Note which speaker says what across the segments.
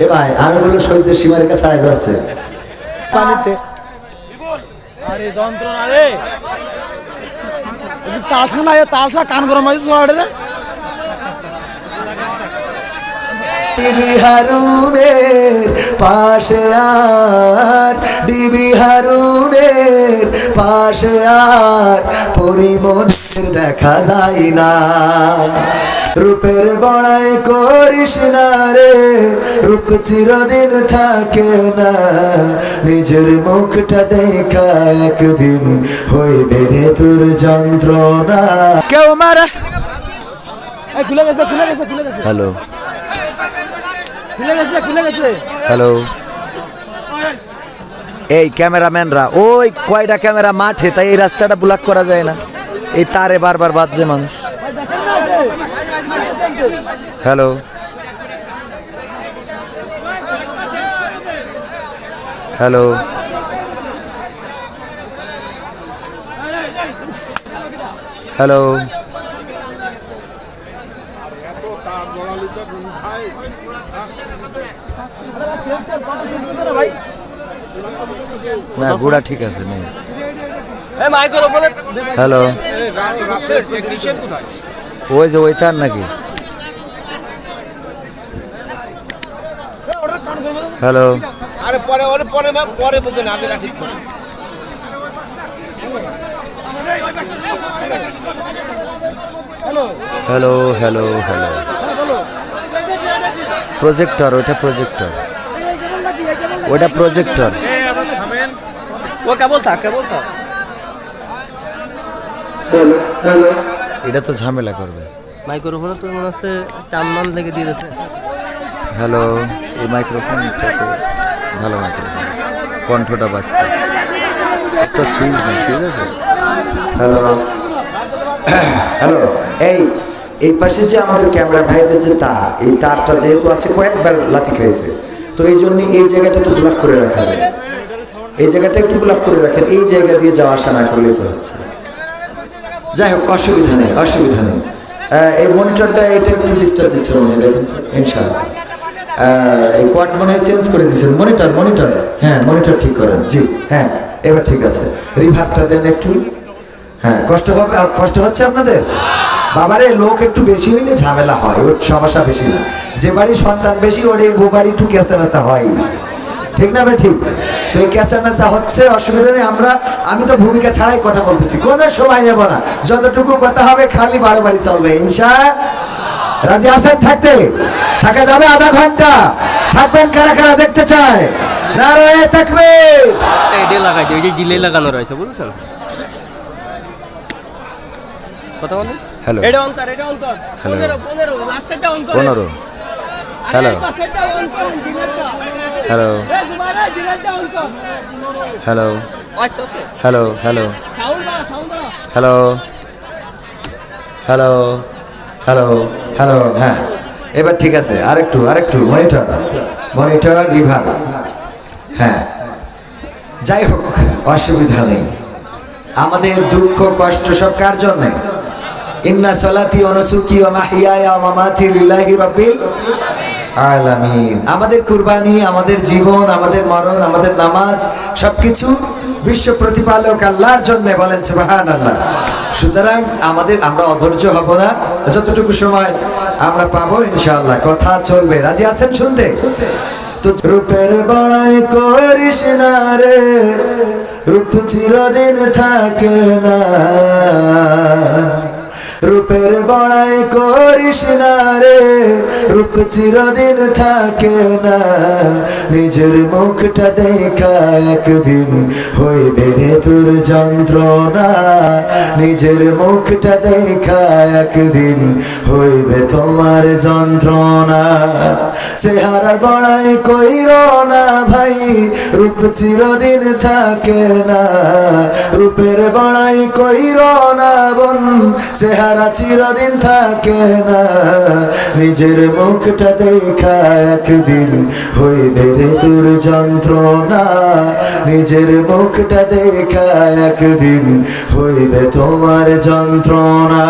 Speaker 1: এ ভাই আমি বললো শহীদের সীমারেখা ছাড়াই যাচ্ছে পানিতে।
Speaker 2: আরে যন্ত্রণা রে, তালসা না তালসা কান গরম হয়েছে ছোড়াটে রে।
Speaker 1: ডিবি হারুনের পাশে আর, ডিবি হারুনের পাশে আর পরিমণের দেখা যায় না। রূপের বড়াই করিস না রে, রূপ চিরদিন থাকে না, নিজের মুখটা দেখা একদিন হইবে রে তোর যন্ত্রণা। কেউ মারা
Speaker 2: খুলে গেছে খুলে গেছে খুলে গেছে
Speaker 1: হ্যালো
Speaker 2: খুলে গেছে খুলে গেছে।
Speaker 1: হ্যালো, এই ক্যামেরাম্যানরা ওই কয়টা ক্যামেরা মাঠে, তাই এই রাস্তাটা ব্লক করা যায় না, এই তারে বারবার বাজছে মানুষ। হ্যালো হ্যালো হ্যালো না গুড়া ঠিক আছে নেই। হ্যালো ওই যে ওইটার নাকি। হ্যালো
Speaker 3: আরে পরে ওরে পরে না পরে বলতে না আগে না ঠিক করে।
Speaker 1: হ্যালো হ্যালো হ্যালো প্রজেক্টর, ওইটা প্রজেক্টর, ওইটা প্রজেক্টর।
Speaker 3: ও কেবল থাক কেবল থাক।
Speaker 1: এটা তো ঝামেলা করবে।
Speaker 3: মাইক্রোফোন তো মনে হচ্ছে টানমান লেগে দিয়ে দিয়েছে।
Speaker 1: হ্যালো, এই মাইক্রোফোনটা তো ভালো মাইক্রোফোন, কণ্ঠটা বাজতে একটা সুইচ নেই, সুইচ আছে। হ্যালো হ্যালো, এই পাশে যে আমাদের ক্যামেরা ভাইদের যে তার, এই তারটা যেহেতু আছে কয়েকবার লাথি খেয়েছে, তো এই জন্য এই জায়গাটা একটু ব্লক করে রাখা যায়, এই জায়গাটা একটু ব্লক করে রাখেন, এই জায়গা দিয়ে যাওয়া আসা না করলেই তো হচ্ছে। যাই হোক, অসুবিধা নেই অসুবিধা নেই। এই মনিটরটা এটা একটু ডিস্টার্ব দিচ্ছে মনে হয়, দেখুন ইনশাআল্লাহ। এই কোয়াড মনে হয় চেঞ্জ করে দিচ্ছেন। মনিটর মনিটর হ্যাঁ মনিটর ঠিক করেন। জি হ্যাঁ এবার ঠিক আছে। রিভারটা দেন একটু। হ্যাঁ কষ্ট হবে, কষ্ট হচ্ছে আপনাদের? বাবারে লোক একটু বেশি হইলে ঝামেলা হয়, ওর সমস্যা বেশি না। যে বাড়ির সন্তান বেশি ওর ও বাড়ি একটু ক্যাঁচামেচা হয়, ঠিক না ভাই? ঠিক। তো এই ক্যাঁচামেচা হচ্ছে, অসুবিধা নেই। আমি তো ভূমিকা ছাড়াই কথা বলতেছি, কোনো সময় নেব না, যতটুকু কথা হবে খালি বাড়ি চলবে ইনশা। রাজি আছেন? থাকা যাবে আধা ঘন্টা থাকবেন? কারা কারা দেখতে চায়? নারায়ে তাকবীর।
Speaker 3: এটা লাগাই দিই, এই ডিলে লাগানো রয়েছে বুঝছেন? কথা বলেন।
Speaker 1: হ্যালো
Speaker 3: এটা অন কর, এটা অন কর। 15 লাস্টটা অন কর।
Speaker 1: 15 hello hello hello hello hello hello hello hello hello হ্যাঁ এবার ঠিক আছে। আরেকটু মনিটর মনিটর রিভার। হ্যাঁ যাই হোক অসুবিধা নেই। আমাদের দুঃখ কষ্ট সব কার জন্য? ইন্না সলাতি ওয়া নুসুকি ওয়া মাহইয়ায়া ওয়া মামাতি লিল্লাহি রাব্বিল আলামিন। আমাদের কুরবানি, আমাদের জীবন, আমাদের মরণ, আমাদের নামাজ সবকিছু বিশ্ব প্রতিপালক আল্লাহর জন্য, বলেন সুবহানাল্লাহ। সুতরাং আমরা অধৈর্য হব না, যতটুকু সময় আমরা পাবো ইনশাআল্লাহ কথা চলবে। রাজি আছেন শুনতে? তো রূপের বড়াই করিস না রে, রূপ চিরদিন থাকে না, রূপের বড়াই করিস না রে, রূপ চিরদিন থাকে না, নিজের মুখটা দেখা একদিন হইবে রে তোর যন্ত্রণা, নিজের মুখটা দেখা একদিন হইবে তোমার যন্ত্রণা। চেহারার বড়াই কইর না ভাই, রূপ চিরদিন থাকে না, রূপের বড়াই কইর না বোন, চেহারা চিরদিন থাকে না, নিজের মুখটা দেখা একদিন হইবে রে তোর যন্ত্রণা, নিজের মুখটা দেখা একদিন হইবে তোমার যন্ত্রণা।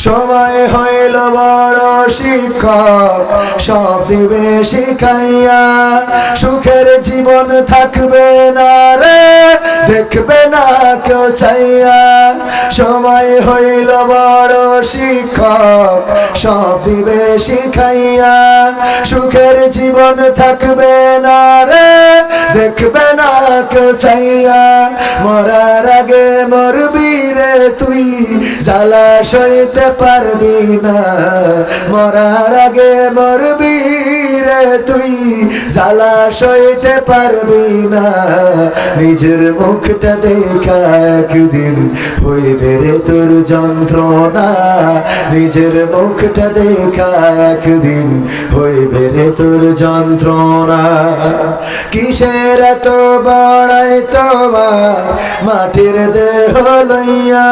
Speaker 4: সময় হইল বড় শিক্ষক, সব দিবে শিখাইয়া। সুখের জীবন থাকবে না রে, দেখবে না কেউ চাইয়া। সময় হইল বড় শিক্ষক, সব দিবে শিখাইয়া। সুখের জীবন থাকবে না রে, দেখবে না কেউ চাইয়া। মরার আগে মরবি রে তুই, জ্বালা সইতে পারবি না। মরার আগে মরবি রে তুই, জ্বালা সইতে পারবি না। নিজের মুখটা দেখা একদিন হইবে রে তোর যন্ত্রণা। নিজের মুখটা দেখা একদিন হইবে রে তোর যন্ত্রণা। কিসের এত বড়াই তোমার মাটির দেহ লইয়া,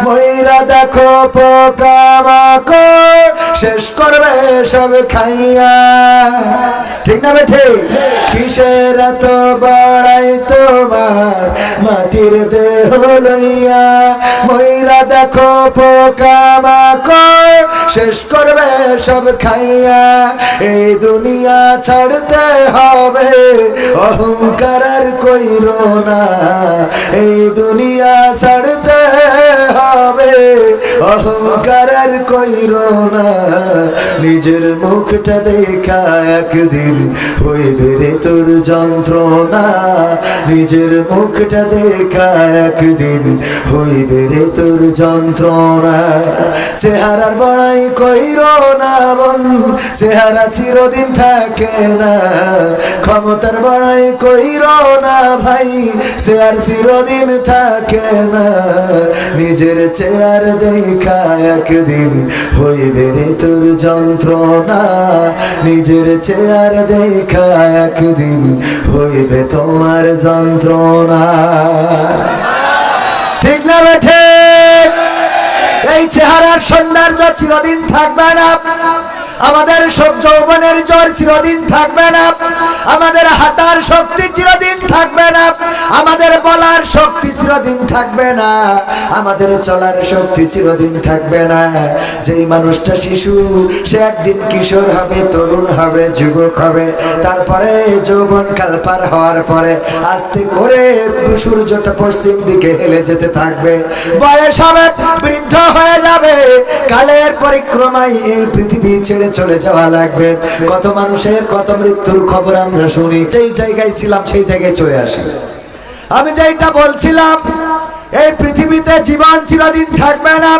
Speaker 4: ময়রা দেখো পোকামাকড় শেষ করবে সব খাইয়া। ঠিক না বেঠে? কিসের এত বড়াই তোমার মাটির দেহ লইয়া, ময়রা দেখো পোকামাকড় শেষ করবে সব খাইয়া। এই দুনিয়া ছাড়তে হবে, অহংকার আর কইরো না। এই দুনিয়া ছাড়তে হবে, অহংকার আর কইরো না। নিজের মুখটা দেখা একদিন হইবে রে তোর যন্ত্রণা। নিজের মুখটা দেখা একদিন হইবে রে তোর যন্ত্রণা। চেহারার বড়াই কইরো না বোন, চেহারা চিরদিন থাকে না। ক্ষমতার বড়াই কইরো না ভাই, চেয়ার চিরদিন থাকে না। নিজের চেয়ার দেখা একদিন হইবে রে তোর যন্ত্রণা। নিজের চেয়ার দেখা একদিন হইবে তোমার যন্ত্রণা। ঠিক না বেঠে? এই চেহারার সৌন্দর্য চিরদিন থাকবে না। আমাদের সব যৌবনের জোর চিরদিন থাকবে না। আমাদের হাঁটার শক্তি চিরদিন থাকবে না। আমাদের বলার শক্তি চিরদিন থাকবে না। আমাদের চলার শক্তি চিরদিন থাকবে না। যেই মানুষটা শিশু, সে একদিন কিশোর হবে, তরুণ হবে, যুবক হবে। তারপরে যৌবন কাল পার হওয়ার পরে আস্তে করে সূর্যটা পশ্চিম দিকে হেলে যেতে থাকবে। বয়স হবে, বৃদ্ধ হয়ে যাবে। কালের পরিক্রমায় এই পৃথিবী ছেড়ে চলে যাওয়া লাগবে। কত মানুষের কত মৃত্যুর খবর আমরা শুনি। যেই জায়গায় ছিলাম সেই জায়গায় চলে আসি। আমি যেটা বলছিলাম, এই পৃথিবীতে জীবন চিরদিন থাকবে না,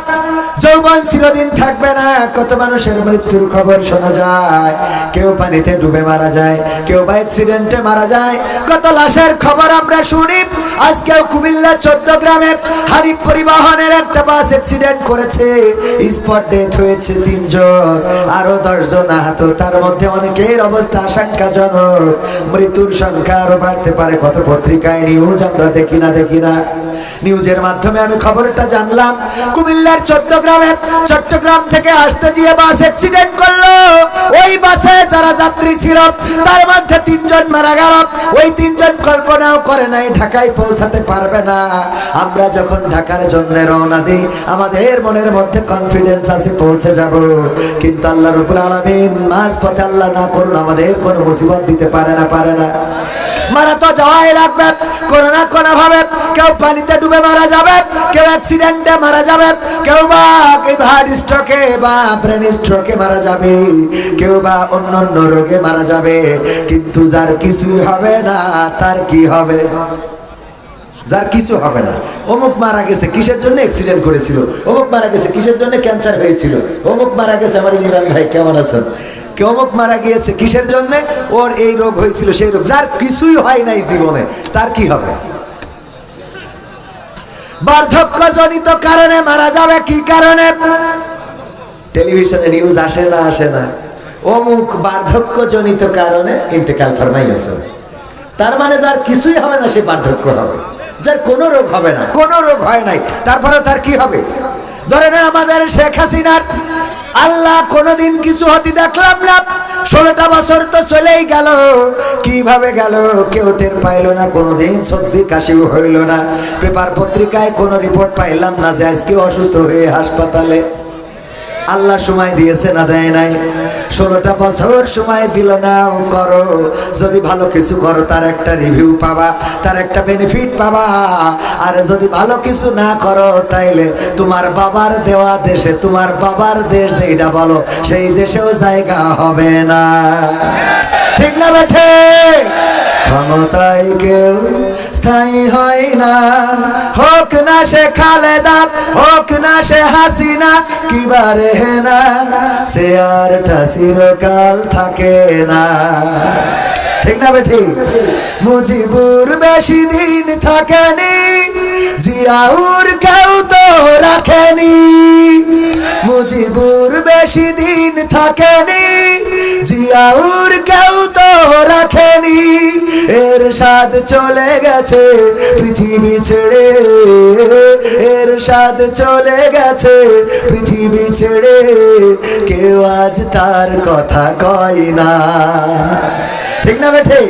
Speaker 4: যৌবন চিরদিন থাকবে না। কত মানুষের মৃত্যুর খবর শোনা যায়। কেউ পানিতে ডুবে মারা যায়, কেউ বা অ্যাক্সিডেন্টে মারা যায়। কত লাশের খবর আমরা শুনি। আজকেও কুমিল্লা 14 গ্রামে হারিপ পরিবহনের একটা বাস অ্যাক্সিডেন্ট করেছে, স্পট ডেথ হয়েছে 3 জন, আরো 10 জন আহত। তার মধ্যে অনেকের অবস্থা আশঙ্কাজনক। মৃত্যুর সংখ্যা আরো বাড়তে পারে। কত পত্রিকায় নিউজ আমরা দেখি না। নিউজের মাধ্যমে আমি খবরটা জানলাম। কুমিল্লার 14 গ্রামে চট্টগ্রাম থেকে আসতে গিয়ে বাস অ্যাক্সিডেন্ট করলো। ওই বাসে যারা যাত্রী ছিল তার মধ্যে 3 জন মারা গেল। ওই 3 জন কল্পনাও করে নাই ঢাকায় পৌঁছাতে পারবে না। আমরা যখন ঢাকার জন্য রওনা দিই, আমাদের মনের মধ্যে কনফিডেন্স আছে পৌঁছে যাব। কিন্তু আল্লাহ রাব্বুল আলামিন মাঝ পথে আল্লাহ না করুন আমাদের কোনো মুসিবত দিতে পারে না। মারা তো যাওয়াই লাগবে কোনো না কোনো ভাবে। কেউ পানিতে ডুবে মারা যাবে, কেউ অ্যাক্সিডেন্টে মারা যাবে, কেউ বা হার্ট স্ট্রোকে বা ব্রেন স্ট্রোকে মারা যাবে, কেউ বা অন্যান্য রোগে মারা যাবে। কিন্তু যার কিছুই হবে না তার কি হবে? যার কিছু হবে না। অমুক মারা গেছে কিসের জন্য? অ্যাক্সিডেন্ট করেছিল। অমুক মারা গেছে কিসের জন্য? ক্যান্সার হয়েছিল। অমুক মারা গেছে, আমার ইমরান ভাই কেমন আছেন? অমুক মারা গিয়েছে কিসের জন্য? ওর এই রোগ হয়েছিল, সেই রোগ। যার কিছুই হয় নাই জীবনে তার কি হবে? বার্ধক্যজনিত কারণে মারা যাবে। কি কারণে? টেলিভিশনে নিউজ আসে না? অমুক বার্ধক্যজনিত কারণে ইন্তেকাল ফরমাইয়াছে। তার মানে যার কিছুই হবে না সে বার্ধক্য হবে। যার কোনো রোগ হবে না, কোনো রোগ হয় নাই, তারপরে তার কি হবে? ধরে না আমাদের শেখ হাসিনার আল্লাহ কোনোদিন কিছু হতে দেখলাম না। 16টা বছর তো চলেই গেল। কিভাবে গেল কেউ টের পাইল না। কোনোদিন সর্দি কাশিও হইল না। পেপার পত্রিকায় কোনো রিপোর্ট পাইলাম না যে আজকে অসুস্থ হয়ে হাসপাতালে। আল্লাহ সময় দিয়েছে না দেয় নাই? 16টা বছর সময় দিল না করো, যদি ভালো কিছু করো তার একটা রিভিউ পাবা, তার একটা বেনিফিট পাবা। আর যদি ভালো কিছু না করো তাইলে তোমার বাবার দেওয়া দেশে, তোমার বাবার দেশ যেটা বলো সেই দেশেও জায়গা হবে না। ঠিক না বেঠে? ক্ষমতায় কেউ স্থায়ী হয় না, হোক না সে খালেদা, হোক না সে হাসিনা, কিবারে না চেয়ারটা চিরকাল থাকে না। ঠিক না বেঠি? মুজিবুর বেশি দিন থাকেনি, জিয়াউর কেউ তো রাখেনি। মুজিবুর বেশি দিন থাকেনি, জিয়াউর কেউ তো রাখেনি। এরশাদ চলে গেছে পৃথিবী ছেড়ে, এরশাদ চলে গেছে পৃথিবী ছেড়ে, কেউ আজ তার কথা কয় না। ঠিক না বেঠে?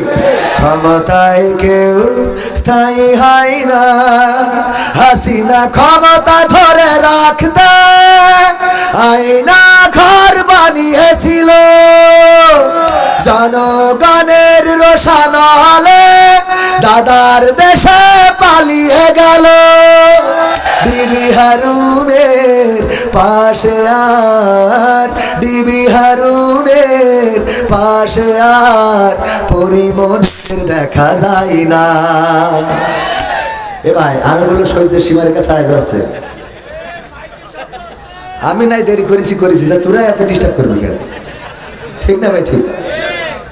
Speaker 4: ক্ষমতায় কেউ স্থায়ী হয় না, হাসিনা ক্ষমতা ধরে রাখতে আয়না ঘর বানিয়েছিল, জনগণের রোশানলে দাদার দেশে পালিয়ে গেল। ডিবি হারুনের পাশে আর, ডিবি হারুনের পাশে আর পরিমণের দেখা যায় না। এ ভাই আমি বললো শহীদের সীমারেখা ছাড়াই যাচ্ছে, আমি নাই দেরি করেছি তা তোরা এত ডিস্টার্ব করবি কেন? ঠিক না ভাই? ঠিক।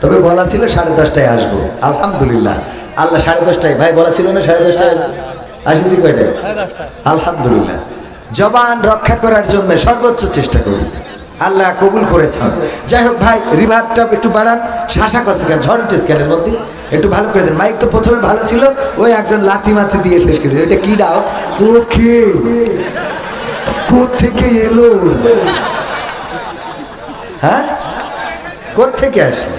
Speaker 4: তবে বলা ছিল 10:30টায় আসবো, আলহামদুলিল্লাহ। আল্লাহ 10:30টায়, ভাই বলা ছিল না 10:30টায় আসেছি কয়টায়? আলহামদুলিল্লাহ। জবান রক্ষা করার জন্য সর্বোচ্চ চেষ্টা করি, আল্লাহ কবুল করেছেন। যাই হোক ভাই, রিভারটা একটু বাড়ান, শাসা করছে কেন, ঝড় উঠেছে কেনের মধ্যে, একটু ভালো করে দেন। মাইক তো প্রথমে ভালো ছিল, ওই একজন লাথি মাথি দিয়ে শেষ করে দিল। এটা কি দাও? ওকে কোত্থেকে এলো? হ্যাঁ, কোত্থেকে আসে?